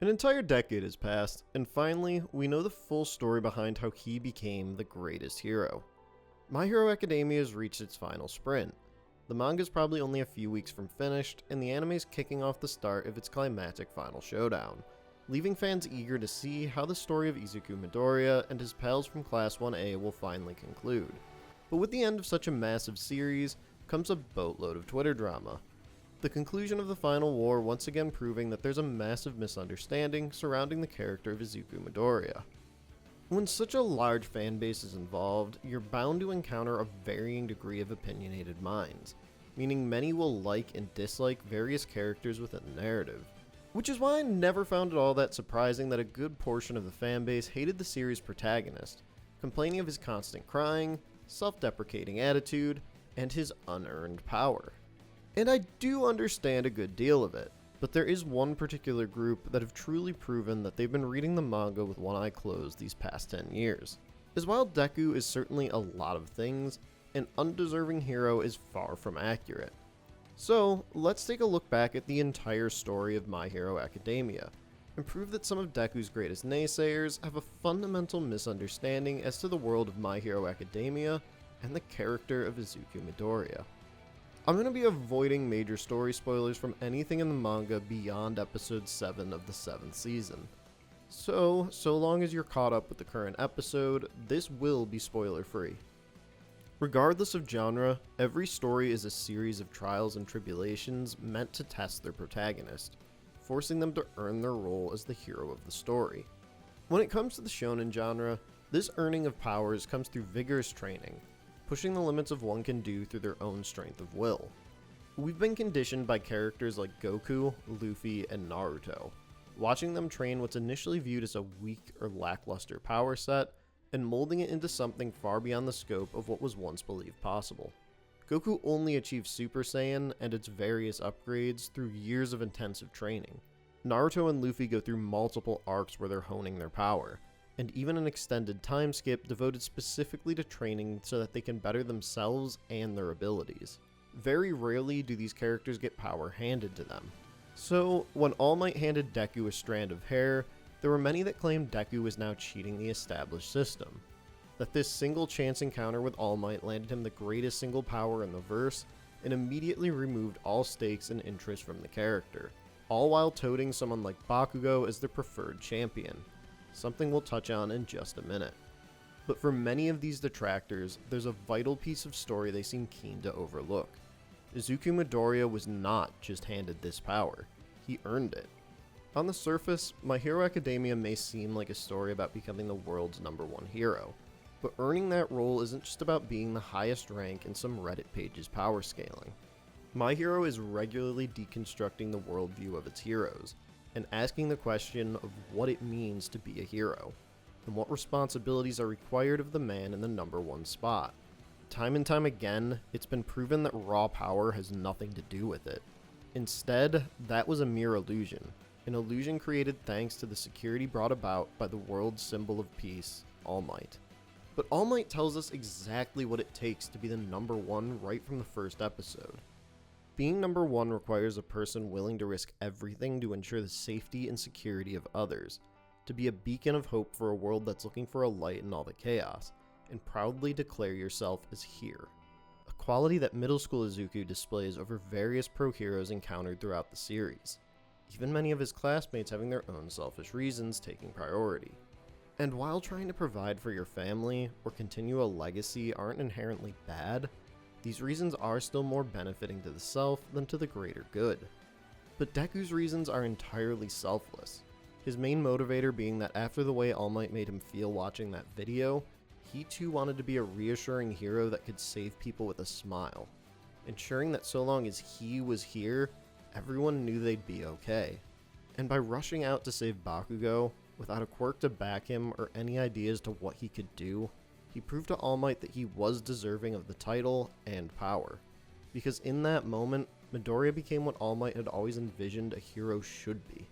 An entire decade has passed, and finally, we know the full story behind how he became the greatest hero. My Hero Academia has reached its final sprint. The manga is probably only a few weeks from finished, and the anime is kicking off the start of its climactic final showdown, leaving fans eager to see how the story of Izuku Midoriya and his pals from Class 1A will finally conclude. But with the end of such a massive series comes a boatload of Twitter drama. The conclusion of the final war once again proving that there's a massive misunderstanding surrounding the character of Izuku Midoriya. When such a large fan base is involved, you're bound to encounter a varying degree of opinionated minds, meaning many will like and dislike various characters within the narrative. Which is why I never found it all that surprising that a good portion of the fan base hated the series' protagonist, complaining of his constant crying, self-deprecating attitude, and his unearned power. And I do understand a good deal of it, but there is one particular group that have truly proven that they've been reading the manga with one eye closed these past 10 years. As while Deku is certainly a lot of things, an undeserving hero is far from accurate. So, let's take a look back at the entire story of My Hero Academia, and prove that some of Deku's greatest naysayers have a fundamental misunderstanding as to the world of My Hero Academia and the character of Izuku Midoriya. I'm going to be avoiding major story spoilers from anything in the manga beyond episode 7 of the 7th season. So long as you're caught up with the current episode, this will be spoiler free. Regardless of genre, every story is a series of trials and tribulations meant to test their protagonist, forcing them to earn their role as the hero of the story. When it comes to the shonen genre, this earning of powers comes through vigorous training, pushing the limits of one can do through their own strength of will. We've been conditioned by characters like Goku, Luffy, and Naruto, watching them train what's initially viewed as a weak or lackluster power set, and molding it into something far beyond the scope of what was once believed possible. Goku only achieved Super Saiyan and its various upgrades through years of intensive training. Naruto and Luffy go through multiple arcs where they're honing their power, and even an extended time skip devoted specifically to training so that they can better themselves and their abilities. Very rarely do these characters get power handed to them. So, when All Might handed Deku a strand of hair, there were many that claimed Deku was now cheating the established system. That this single chance encounter with All Might landed him the greatest single power in the verse, and immediately removed all stakes and interest from the character, all while toting someone like Bakugo as their preferred champion. Something we'll touch on in just a minute. But for many of these detractors, there's a vital piece of story they seem keen to overlook. Izuku Midoriya was not just handed this power, he earned it. On the surface, My Hero Academia may seem like a story about becoming the world's #1 hero, but earning that role isn't just about being the highest rank in some Reddit page's power scaling. My Hero is regularly deconstructing the worldview of its heroes, and asking the question of what it means to be a hero, and what responsibilities are required of the man in the #1 spot. Time and time again, it's been proven that raw power has nothing to do with it. Instead, that was a mere illusion, an illusion created thanks to the security brought about by the world's symbol of peace, All Might. But All Might tells us exactly what it takes to be the #1 right from the first episode. Being #1 requires a person willing to risk everything to ensure the safety and security of others, to be a beacon of hope for a world that's looking for a light in all the chaos, and proudly declare yourself as here. A quality that middle school Izuku displays over various pro-heroes encountered throughout the series, even many of his classmates having their own selfish reasons taking priority. And while trying to provide for your family or continue a legacy aren't inherently bad, these reasons are still more benefiting to the self than to the greater good. But Deku's reasons are entirely selfless, his main motivator being that after the way All Might made him feel watching that video, he too wanted to be a reassuring hero that could save people with a smile, ensuring that so long as he was here, everyone knew they'd be okay. And by rushing out to save Bakugo, without a quirk to back him or any ideas to what he could do, he proved to All Might that he was deserving of the title and power. Because in that moment, Midoriya became what All Might had always envisioned a hero should be.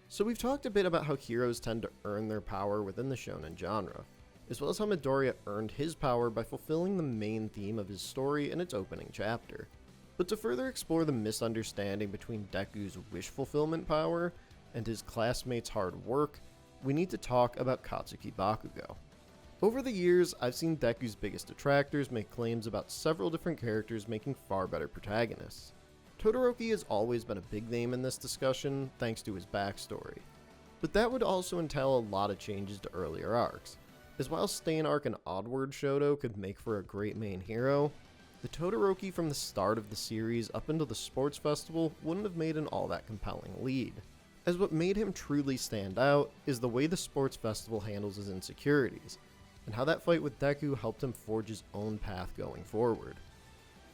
So we've talked a bit about how heroes tend to earn their power within the shonen genre, as well as how Midoriya earned his power by fulfilling the main theme of his story in its opening chapter. But to further explore the misunderstanding between Deku's wish fulfillment power and his classmates' hard work, we need to talk about Katsuki Bakugo. Over the years, I've seen Deku's biggest detractors make claims about several different characters making far better protagonists. Todoroki has always been a big name in this discussion thanks to his backstory, but that would also entail a lot of changes to earlier arcs, as while Stain Arc and Oddward Shoto could make for a great main hero, the Todoroki from the start of the series up until the sports festival wouldn't have made an all that compelling lead, as what made him truly stand out is the way the sports festival handles his insecurities, and how that fight with Deku helped him forge his own path going forward.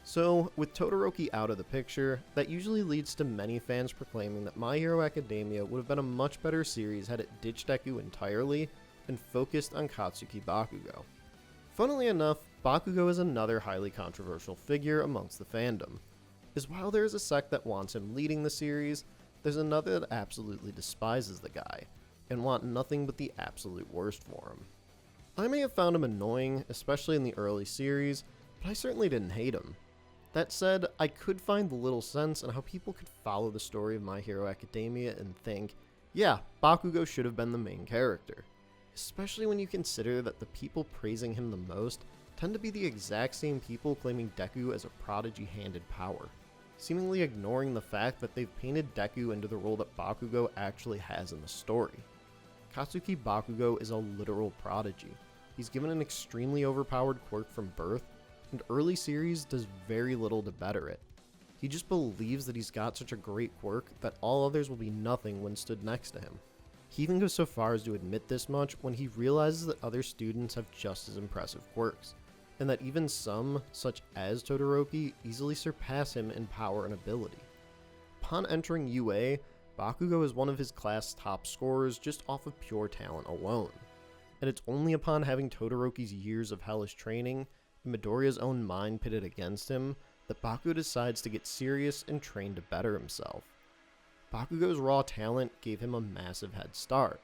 So, with Todoroki out of the picture, that usually leads to many fans proclaiming that My Hero Academia would have been a much better series had it ditched Deku entirely and focused on Katsuki Bakugo. Funnily enough, Bakugo is another highly controversial figure amongst the fandom, as while there is a sect that wants him leading the series, there's another that absolutely despises the guy, and want nothing but the absolute worst for him. I may have found him annoying, especially in the early series, but I certainly didn't hate him. That said, I could find little sense in how people could follow the story of My Hero Academia and think, yeah, Bakugo should have been the main character. Especially when you consider that the people praising him the most tend to be the exact same people claiming Deku as a prodigy-handed power, seemingly ignoring the fact that they've painted Deku into the role that Bakugo actually has in the story. Katsuki Bakugo is a literal prodigy. He's given an extremely overpowered quirk from birth, and early series does very little to better it. He just believes that he's got such a great quirk that all others will be nothing when stood next to him. He even goes so far as to admit this much when he realizes that other students have just as impressive quirks, and that even some, such as Todoroki, easily surpass him in power and ability. Upon entering UA, Bakugo is one of his class top scorers just off of pure talent alone. And it's only upon having Todoroki's years of hellish training and Midoriya's own mind pitted against him that Bakugo decides to get serious and train to better himself. Bakugo's raw talent gave him a massive head start,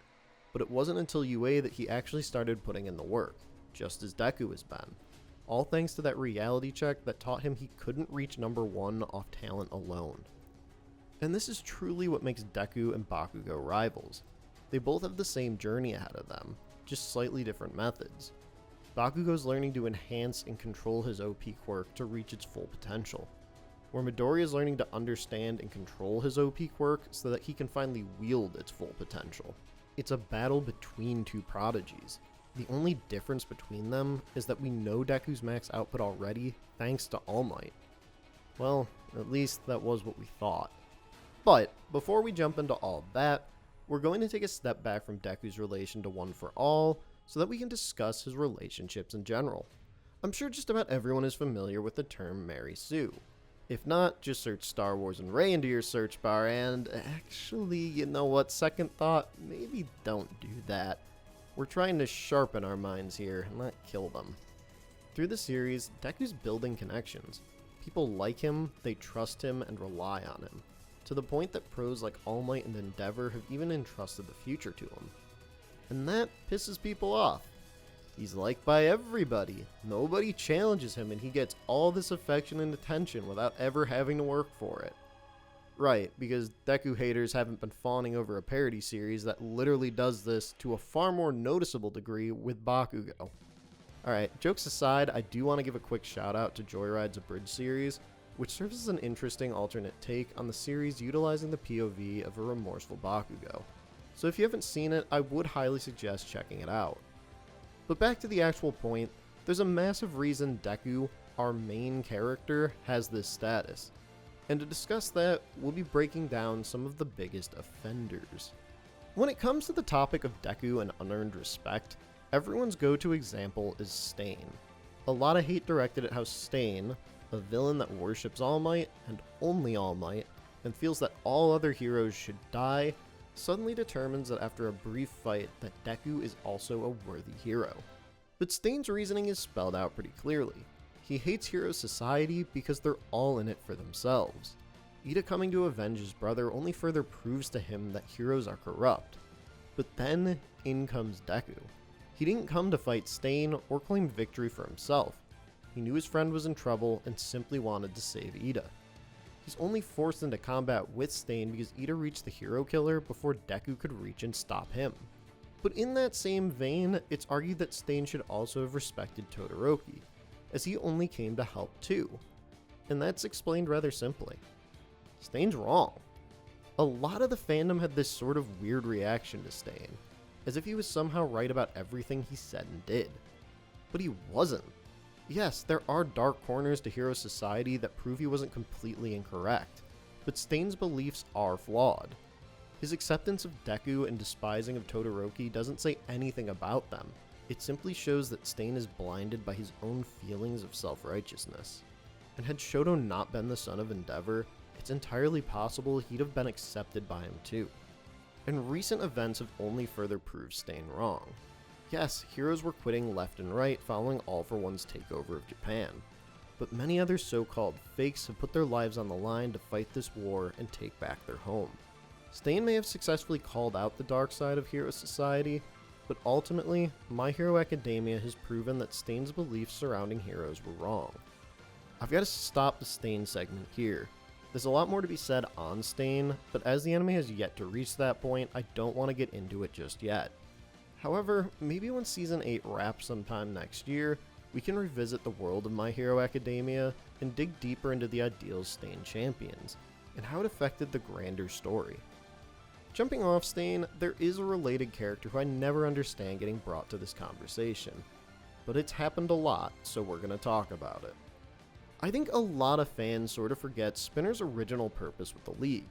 but it wasn't until UA that he actually started putting in the work, just as Deku has been, all thanks to that reality check that taught him he couldn't reach number 1 off talent alone. And this is truly what makes Deku and Bakugo rivals. They both have the same journey ahead of them, just slightly different methods. Bakugo's learning to enhance and control his OP quirk to reach its full potential, where Midoriya is learning to understand and control his OP quirk so that he can finally wield its full potential. It's a battle between two prodigies. The only difference between them is that we know Deku's max output already thanks to All Might. Well, at least that was what we thought. But before we jump into all that, we're going to take a step back from Deku's relation to One for All so that we can discuss his relationships in general. I'm sure just about everyone is familiar with the term Mary Sue. If not, just search Star Wars and Rey into your search bar and actually, you know what, second thought, maybe don't do that. We're trying to sharpen our minds here, not kill them. Through the series, Deku's building connections. People like him, they trust him, and rely on him, to the point that pros like All Might and Endeavor have even entrusted the future to him. And that pisses people off. He's liked by everybody, nobody challenges him, and he gets all this affection and attention without ever having to work for it. Right, because Deku haters haven't been fawning over a parody series that literally does this to a far more noticeable degree with Bakugo. Alright, jokes aside, I do want to give a quick shout out to Joyride's Abridged series, which serves as an interesting alternate take on the series utilizing the POV of a remorseful Bakugo. So if you haven't seen it, I would highly suggest checking it out. But back to the actual point, there's a massive reason Deku, our main character, has this status. And to discuss that, we'll be breaking down some of the biggest offenders. When it comes to the topic of Deku and unearned respect, everyone's go-to example is Stain. A lot of hate directed at how Stain, a villain that worships All Might, and only All Might, and feels that all other heroes should die, suddenly determines that after a brief fight that Deku is also a worthy hero. But Stain's reasoning is spelled out pretty clearly. He hates Hero Society because they're all in it for themselves. Ida coming to avenge his brother only further proves to him that heroes are corrupt. But then, in comes Deku. He didn't come to fight Stain or claim victory for himself. He knew his friend was in trouble and simply wanted to save Ida. He He's only forced into combat with Stain because Ida reached the hero killer before Deku could reach and stop him. But in that same vein, it's argued that Stain should also have respected Todoroki, as he only came to help too. And that's explained rather simply. Stain's wrong. A lot of the fandom had this sort of weird reaction to Stain, as if he was somehow right about everything he said and did. But he wasn't. Yes, there are dark corners to Hero Society that prove he wasn't completely incorrect, but Stain's beliefs are flawed. His acceptance of Deku and despising of Todoroki doesn't say anything about them. It simply shows that Stain is blinded by his own feelings of self-righteousness. And had Shoto not been the son of Endeavor, it's entirely possible he'd have been accepted by him too. And recent events have only further proved Stain wrong. Yes, heroes were quitting left and right following All for One's takeover of Japan, but many other so-called fakes have put their lives on the line to fight this war and take back their home. Stain may have successfully called out the dark side of Hero Society, but ultimately, My Hero Academia has proven that Stain's beliefs surrounding heroes were wrong. I've got to stop the Stain segment here. There's a lot more to be said on Stain, but as the anime has yet to reach that point, I don't want to get into it just yet. However, maybe when Season 8 wraps sometime next year, we can revisit the world of My Hero Academia and dig deeper into the ideals Stain champions, and how it affected the grander story. Jumping off Stain, there is a related character who I never understand getting brought to this conversation, but it's happened a lot, so we're going to talk about it. I think a lot of fans sort of forget Spinner's original purpose with the League.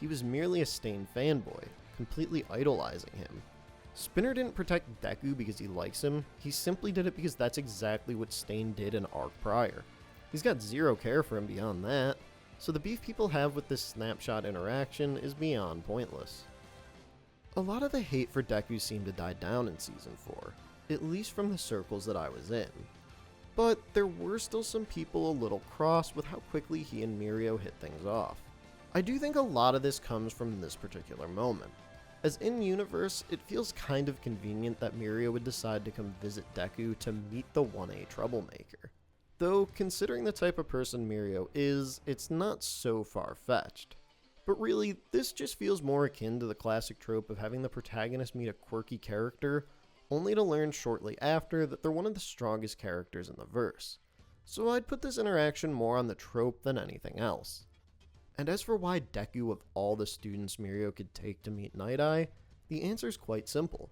He was merely a Stain fanboy, completely idolizing him. Spinner didn't protect Deku because he likes him, he simply did it because that's exactly what Stain did an arc prior. He's got zero care for him beyond that, so the beef people have with this snapshot interaction is beyond pointless. A lot of the hate for Deku seemed to die down in Season 4, at least from the circles that I was in. But there were still some people a little cross with how quickly he and Mirio hit things off. I do think a lot of this comes from this particular moment. As in-universe, it feels kind of convenient that Mirio would decide to come visit Deku to meet the 1A troublemaker. Though, considering the type of person Mirio is, it's not so far-fetched. But really, this just feels more akin to the classic trope of having the protagonist meet a quirky character, only to learn shortly after that they're one of the strongest characters in the verse. So I'd put this interaction more on the trope than anything else. And as for why Deku of all the students Mirio could take to meet Night Eye, the answer's quite simple.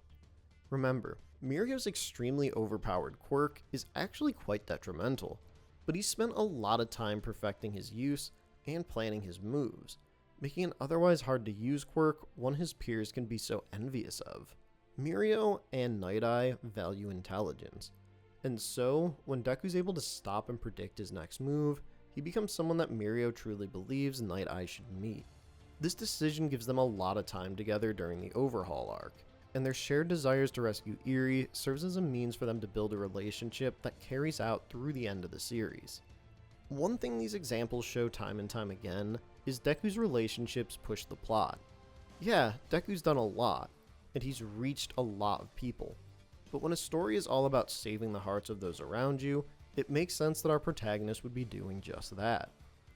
Remember, Mirio's extremely overpowered quirk is actually quite detrimental, but he spent a lot of time perfecting his use and planning his moves, making an otherwise hard to use quirk one his peers can be so envious of. Mirio and Night Eye value intelligence, and so when Deku's able to stop and predict his next move, he becomes someone that Mirio truly believes Night Eye should meet. This decision gives them a lot of time together during the Overhaul arc, and their shared desires to rescue Eri serves as a means for them to build a relationship that carries out through the end of the series. One thing these examples show time and time again is Deku's relationships push the plot. Yeah, Deku's done a lot, and he's reached a lot of people, but when a story is all about saving the hearts of those around you, it makes sense that our protagonist would be doing just that.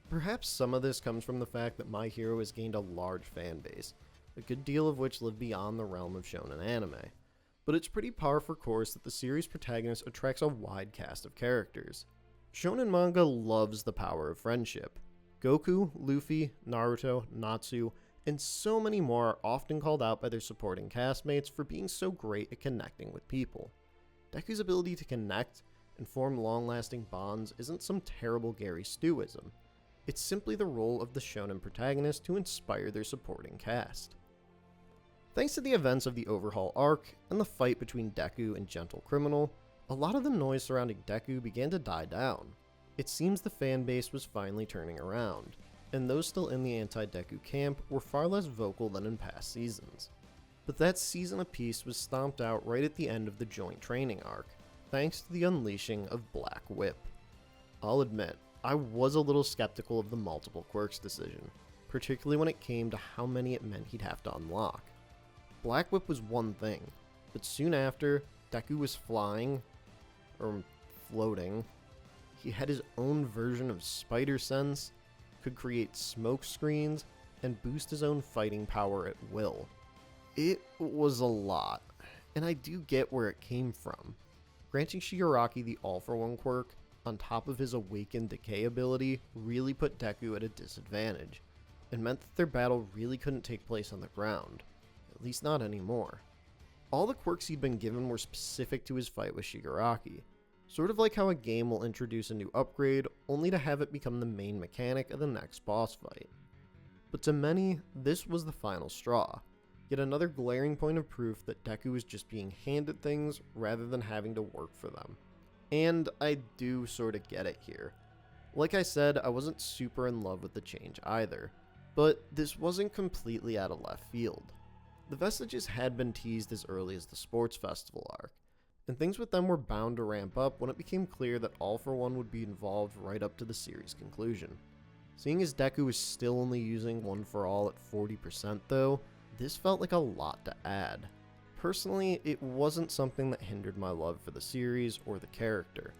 Perhaps some of this comes from the fact that My Hero has gained a large fan base, a good deal of which live beyond the realm of shonen anime, but it's pretty par for course that the series' protagonist attracts a wide cast of characters. Shonen manga loves the power of friendship. Goku, Luffy, Naruto, Natsu, and so many more are often called out by their supporting castmates for being so great at connecting with people. Deku's ability to connect and form long-lasting bonds isn't some terrible Gary Stuism. It's simply the role of the shonen protagonist to inspire their supporting cast. Thanks to the events of the Overhaul arc and the fight between Deku and Gentle Criminal, a lot of the noise surrounding Deku began to die down. It seems the fanbase was finally turning around, and those still in the anti-Deku camp were far less vocal than in past seasons. But that season of peace was stomped out right at the end of the joint training arc, thanks to the unleashing of Black Whip. I'll admit, I was a little skeptical of the multiple quirks decision, particularly when it came to how many it meant he'd have to unlock. Black Whip was one thing, but soon after, Deku was flying, or floating, he had his own version of spider sense, could create smoke screens, and boost his own fighting power at will. It was a lot, and I do get where it came from. Granting Shigaraki the All-for-One quirk, on top of his Awakened Decay ability, really put Deku at a disadvantage, and meant that their battle really couldn't take place on the ground, at least not anymore. All the quirks he'd been given were specific to his fight with Shigaraki, sort of like how a game will introduce a new upgrade only to have it become the main mechanic of the next boss fight. But to many, this was the final straw, yet another glaring point of proof that Deku was just being handed things rather than having to work for them. And I do sort of get it here. Like I said, I wasn't super in love with the change either, but this wasn't completely out of left field. The vestiges had been teased as early as the sports festival arc, and things with them were bound to ramp up when it became clear that All for One would be involved right up to the series' conclusion. Seeing as Deku was still only using One for All at 40% though, this felt like a lot to add. Personally, it wasn't something that hindered my love for the series or the character,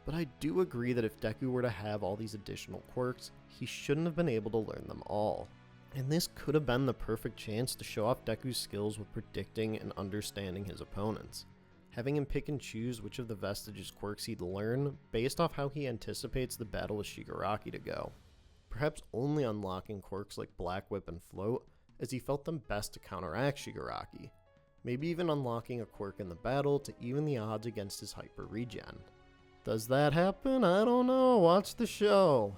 but I do agree that if Deku were to have all these additional quirks, he shouldn't have been able to learn them all. And this could have been the perfect chance to show off Deku's skills with predicting and understanding his opponents, having him pick and choose which of the vestiges quirks he'd learn based off how he anticipates the battle with Shigaraki to go. Perhaps only unlocking quirks like Black Whip and Float, as he felt them best to counteract Shigaraki. Maybe even unlocking a quirk in the battle to even the odds against his hyper regen. Does that happen? I don't know, watch the show.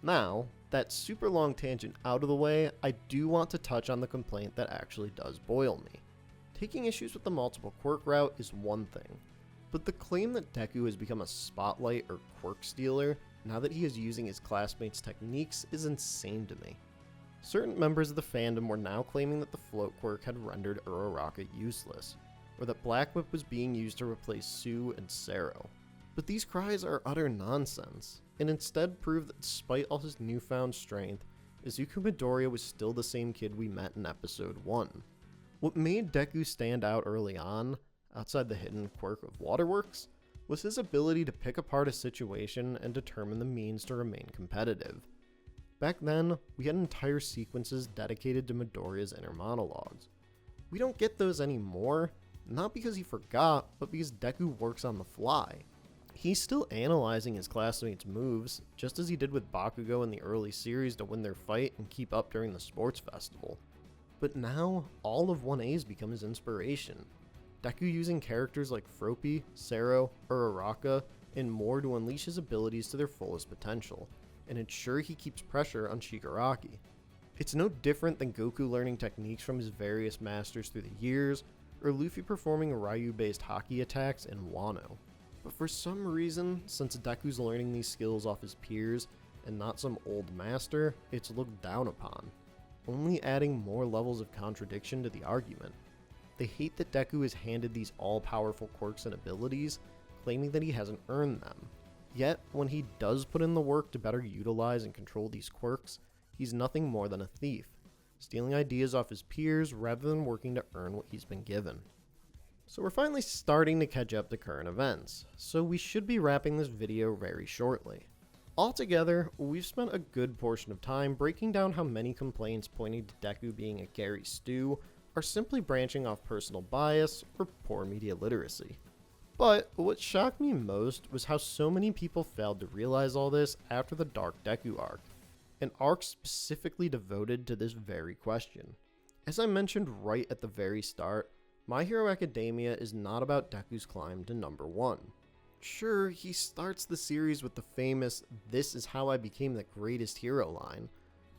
Now, that super long tangent out of the way, I do want to touch on the complaint that actually does boil me. Taking issues with the multiple quirk route is one thing, but the claim that Deku has become a spotlight or quirk stealer now that he is using his classmates' techniques is insane to me. Certain members of the fandom were now claiming that the float quirk had rendered Uraraka useless, or that Black Whip was being used to replace Sue and Sero. But these cries are utter nonsense, and instead prove that despite all his newfound strength, Izuku Midoriya was still the same kid we met in episode 1. What made Deku stand out early on, outside the hidden quirk of Waterworks, was his ability to pick apart a situation and determine the means to remain competitive. Back then, we had entire sequences dedicated to Midoriya's inner monologues. We don't get those anymore, not because he forgot, but because Deku works on the fly. He's still analyzing his classmates' moves, just as he did with Bakugo in the early series to win their fight and keep up during the sports festival. But now, all of 1A's become his inspiration. Deku using characters like Froppy, Sero, Uraraka, and more to unleash his abilities to their fullest potential, and ensure he keeps pressure on Shigaraki. It's no different than Goku learning techniques from his various masters through the years, or Luffy performing Ryu-based hockey attacks in Wano. But for some reason, since Deku's learning these skills off his peers, and not some old master, it's looked down upon, only adding more levels of contradiction to the argument. They hate that Deku is handed these all-powerful quirks and abilities, claiming that he hasn't earned them. Yet, when he does put in the work to better utilize and control these quirks, he's nothing more than a thief, stealing ideas off his peers rather than working to earn what he's been given. So we're finally starting to catch up to current events, so we should be wrapping this video very shortly. Altogether, we've spent a good portion of time breaking down how many complaints pointing to Deku being a Gary Stu are simply branching off personal bias or poor media literacy. But what shocked me most was how so many people failed to realize all this after the Dark Deku arc, an arc specifically devoted to this very question. As I mentioned right at the very start, My Hero Academia is not about Deku's climb to number 1. Sure, he starts the series with the famous "This is how I became the greatest hero" line,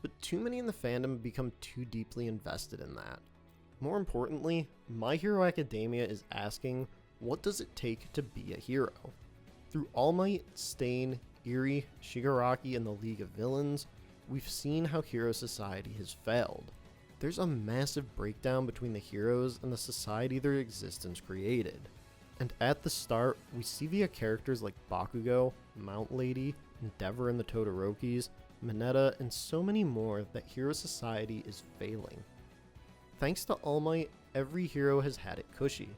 but too many in the fandom have become too deeply invested in that. More importantly, My Hero Academia is asking, what does it take to be a hero? Through All Might, Stain, Eri, Shigaraki, and the League of Villains, we've seen how hero society has failed. There's a massive breakdown between the heroes and the society their existence created. And at the start, we see via characters like Bakugo, Mount Lady, Endeavor and the Todorokis, Mineta, and so many more that hero society is failing. Thanks to All Might, every hero has had it cushy,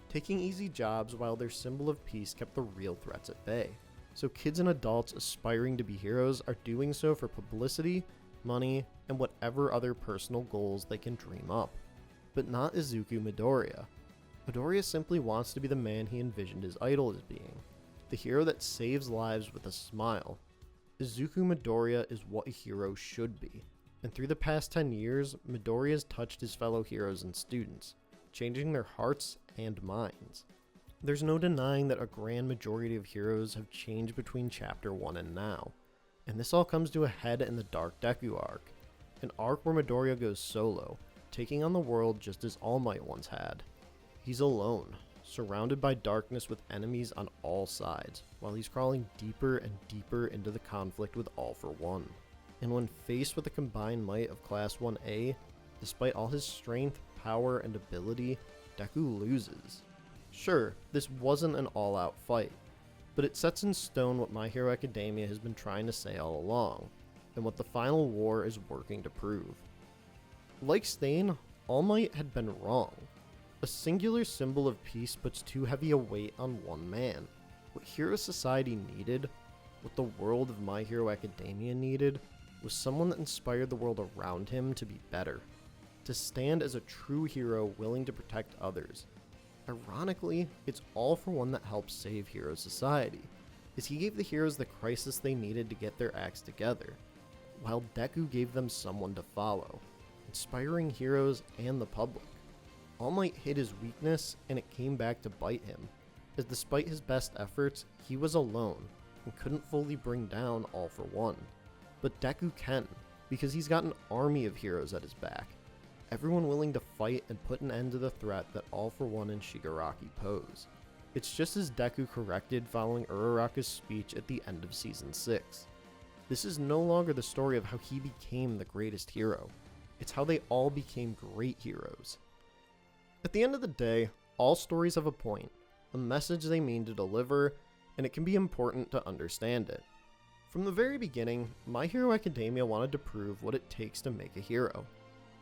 taking easy jobs while their symbol of peace kept the real threats at bay. so kids and adults aspiring to be heroes are doing so for publicity, money, and whatever other personal goals they can dream up. But not Izuku Midoriya. Midoriya simply wants to be the man he envisioned his idol as being, the hero that saves lives with a smile. Izuku Midoriya is what a hero should be, and through the past 10 years, Midoriya has touched his fellow heroes and students, changing their hearts and minds. There's no denying that a grand majority of heroes have changed between Chapter 1 and now, and this all comes to a head in the Dark Deku arc, an arc where Midoriya goes solo, taking on the world just as All Might once had. He's alone, surrounded by darkness with enemies on all sides, while he's crawling deeper and deeper into the conflict with All for One. And when faced with the combined might of Class 1A, despite all his strength, power, and ability, Deku loses. Sure, this wasn't an all-out fight, but it sets in stone what My Hero Academia has been trying to say all along, and what the final war is working to prove. Like Stain, All Might had been wrong. A singular symbol of peace puts too heavy a weight on one man. What Hero Society needed, what the world of My Hero Academia needed, was someone that inspired the world around him to be better. To stand as a true hero willing to protect others. Ironically, it's All for One that helped save Hero Society, as he gave the heroes the crisis they needed to get their acts together, while Deku gave them someone to follow, inspiring heroes and the public. All Might hid his weakness, and it came back to bite him, as despite his best efforts, he was alone, and couldn't fully bring down All for One. But Deku can, because he's got an army of heroes at his back, everyone willing to fight and put an end to the threat that All for One and Shigaraki pose. It's just as Deku corrected following Uraraka's speech at the end of Season 6. This is no longer the story of how he became the greatest hero, it's how they all became great heroes. At the end of the day, all stories have a point, a message they mean to deliver, and it can be important to understand it. From the very beginning, My Hero Academia wanted to prove what it takes to make a hero.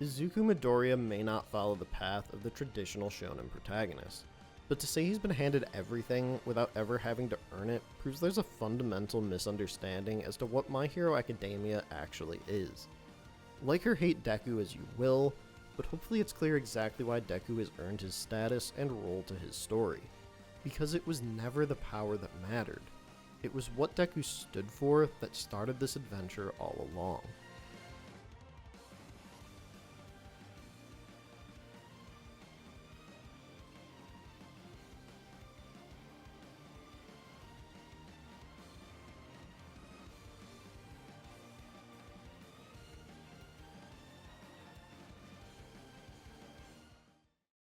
Izuku Midoriya may not follow the path of the traditional shonen protagonist, but to say he's been handed everything without ever having to earn it proves there's a fundamental misunderstanding as to what My Hero Academia actually is. Like or hate Deku as you will, but hopefully it's clear exactly why Deku has earned his status and role to his story. Because it was never the power that mattered. It was what Deku stood for that started this adventure all along.